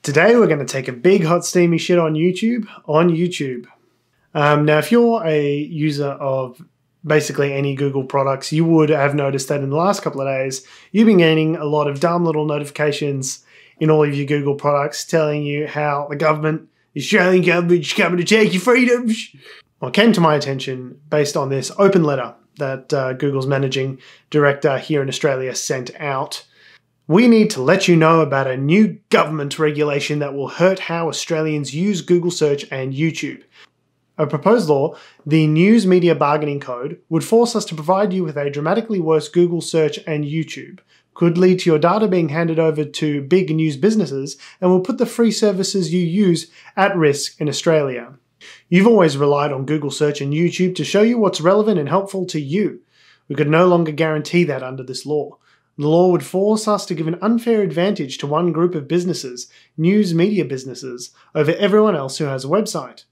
Today we're going to take a big hot steamy shit on YouTube. Now if you're a user of basically any Google products, you would have noticed that in the last couple of days you've been getting a lot of dumb little notifications in all of your Google products telling you how the government, the Australian government, is coming to take your freedoms. Well, it came to my attention based on this open letter that Google's managing director here in Australia sent out. We need to let you know about a new government regulation that will hurt how Australians use Google search and YouTube. A proposed law, the News Media Bargaining Code, would force us to provide you with a dramatically worse Google search and YouTube, could lead to your data being handed over to big news businesses, and will put the free services you use at risk in Australia. You've always relied on Google search and YouTube to show you what's relevant and helpful to you. We could no longer guarantee that under this law. The law would force us to give an unfair advantage to one group of businesses, news media businesses, over everyone else who has a website,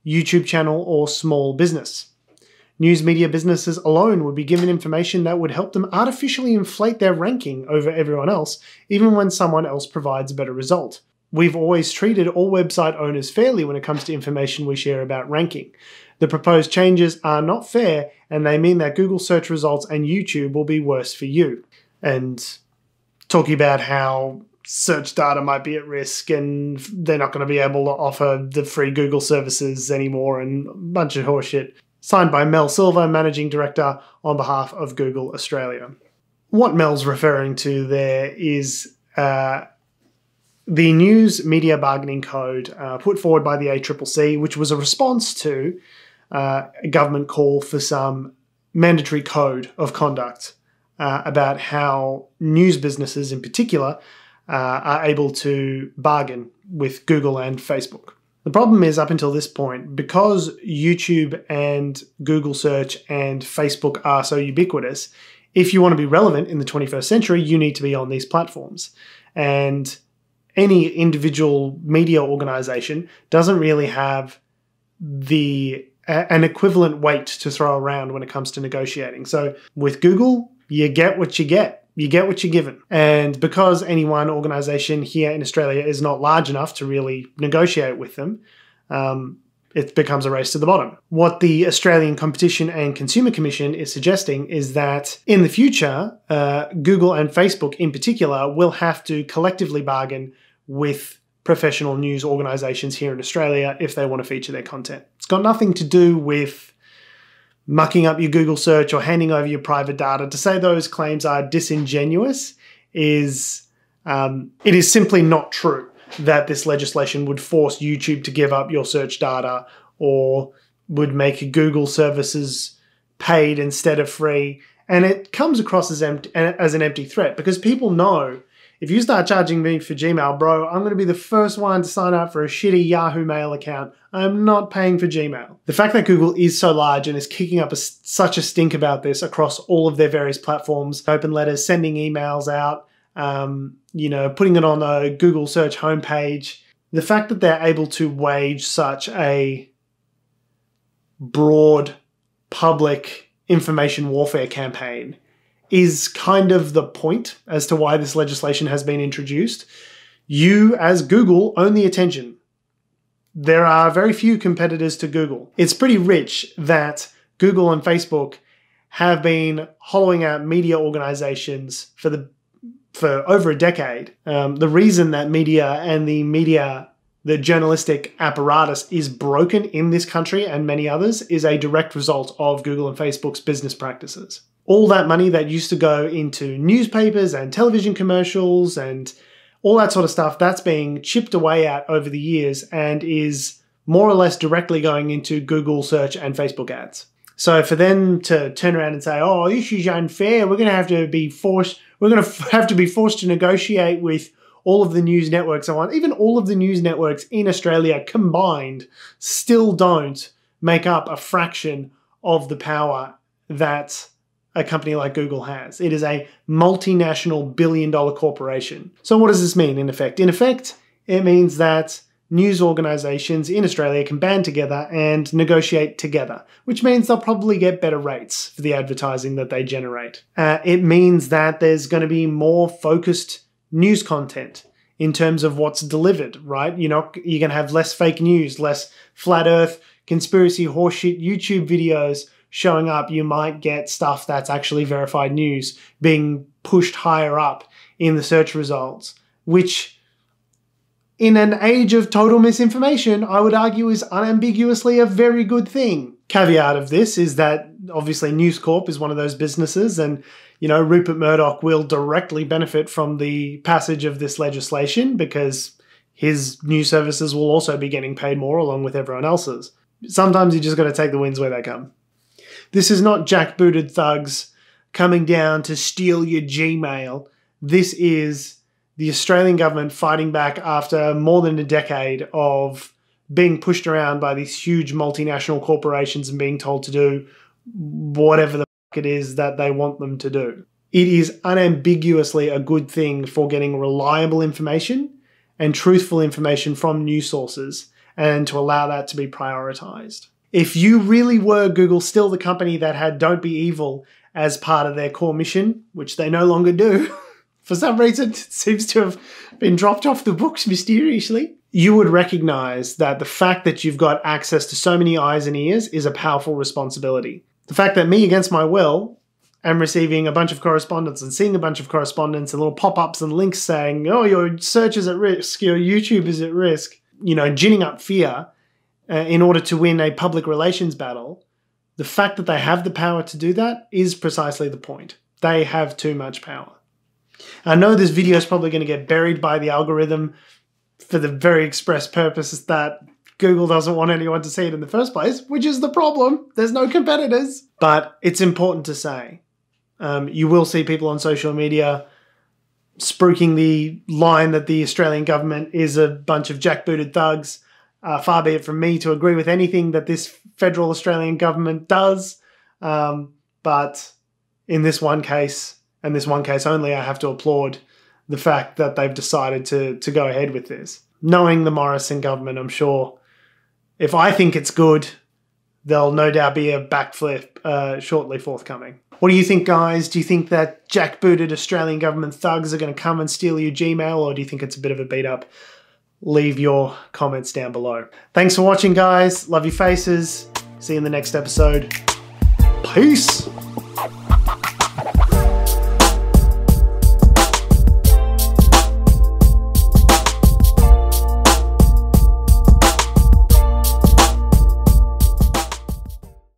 YouTube channel, or small business. News media businesses alone would be given information that would help them artificially inflate their ranking over everyone else, even when someone else provides a better result. We've always treated all website owners fairly when it comes to information we share about ranking. The proposed changes are not fair, and they mean that Google search results and YouTube will be worse for you. And talking about how search data might be at risk and they're not going to be able to offer the free Google services anymore, and a bunch of horseshit. Signed by Mel Silver, Managing Director on behalf of Google Australia. What Mel's referring to there is the News Media Bargaining Code put forward by the ACCC, which was a response to a government call for some mandatory code of conduct about how news businesses in particular are able to bargain with Google and Facebook. The problem is, up until this point, because YouTube and Google search and Facebook are so ubiquitous, if you want to be relevant in the 21st century, you need to be on these platforms. And any individual media organization doesn't really have an equivalent weight to throw around when it comes to negotiating. So with Google, you get what you get. You get what you're given. And because any one organization here in Australia is not large enough to really negotiate with them, it becomes a race to the bottom. What the Australian Competition and Consumer Commission is suggesting is that in the future, Google and Facebook in particular will have to collectively bargain with professional news organizations here in Australia if they want to feature their content. It's got nothing to do with mucking up your Google search or handing over your private data. To say those claims are disingenuous is it is simply not true that this legislation would force YouTube to give up your search data or would make Google services paid instead of free. And it comes across as an empty threat, because people know if you start charging me for Gmail, bro, I'm going to be the first one to sign up for a shitty Yahoo Mail account. I'm not paying for Gmail. The fact that Google is so large and is kicking up such a stink about this across all of their various platforms, open letters, sending emails out, putting it on a Google search homepage, the fact that they're able to wage such a broad public information warfare campaign is kind of the point as to why this legislation has been introduced. You, as Google, own the attention. There are very few competitors to Google. It's pretty rich that Google and Facebook have been hollowing out media organizations for over a decade. The reason that media and the journalistic apparatus is broken in this country and many others is a direct result of Google and Facebook's business practices. All that money that used to go into newspapers and television commercials and all that sort of stuff, that's being chipped away at over the years and is more or less directly going into Google search and Facebook ads. So for them to turn around and say, oh, this is unfair, we're going to have to be forced to negotiate with all of the news networks I want. Even all of the news networks in Australia combined still don't make up a fraction of the power that a company like Google has. It is a multinational billion-dollar corporation. So what does this mean in effect? In effect, it means that news organizations in Australia can band together and negotiate together, which means they'll probably get better rates for the advertising that they generate. It means that there's going to be more focused news content in terms of what's delivered, right? You're going to have less fake news, less flat earth, conspiracy horseshit YouTube videos showing up. You might get stuff that's actually verified news being pushed higher up in the search results, which in an age of total misinformation, I would argue is unambiguously a very good thing. Caveat of this is that obviously News Corp is one of those businesses, and Rupert Murdoch will directly benefit from the passage of this legislation because his news services will also be getting paid more along with everyone else's. Sometimes you just got to take the wins where they come. This is not jackbooted thugs coming down to steal your Gmail. This is the Australian government fighting back after more than a decade of being pushed around by these huge multinational corporations and being told to do whatever the fuck it is that they want them to do. It is unambiguously a good thing for getting reliable information and truthful information from news sources, and to allow that to be prioritized. If you really were Google still the company that had Don't Be Evil as part of their core mission, which they no longer do, for some reason it seems to have been dropped off the books mysteriously, you would recognize that the fact that you've got access to so many eyes and ears is a powerful responsibility. The fact that me, against my will, am receiving a bunch of correspondence and seeing a bunch of correspondence and little pop-ups and links saying, oh, your search is at risk, your YouTube is at risk, ginning up fear in order to win a public relations battle, the fact that they have the power to do that is precisely the point. They have too much power. I know this video is probably going to get buried by the algorithm for the very express purpose that Google doesn't want anyone to see it in the first place, which is the problem. There's no competitors. But it's important to say. You will see people on social media spruiking the line that the Australian government is a bunch of jackbooted thugs. Far be it from me to agree with anything that this federal Australian government does. But in this one case, and this one case only, I have to applaud the fact that they've decided to go ahead with this. Knowing the Morrison government, I'm sure if I think it's good, there'll no doubt be a backflip shortly forthcoming. What do you think, guys? Do you think that jackbooted Australian government thugs are going to come and steal your Gmail, or do you think it's a bit of a beat up? Leave your comments down below. Thanks for watching, guys. Love your faces. See you in the next episode. Peace.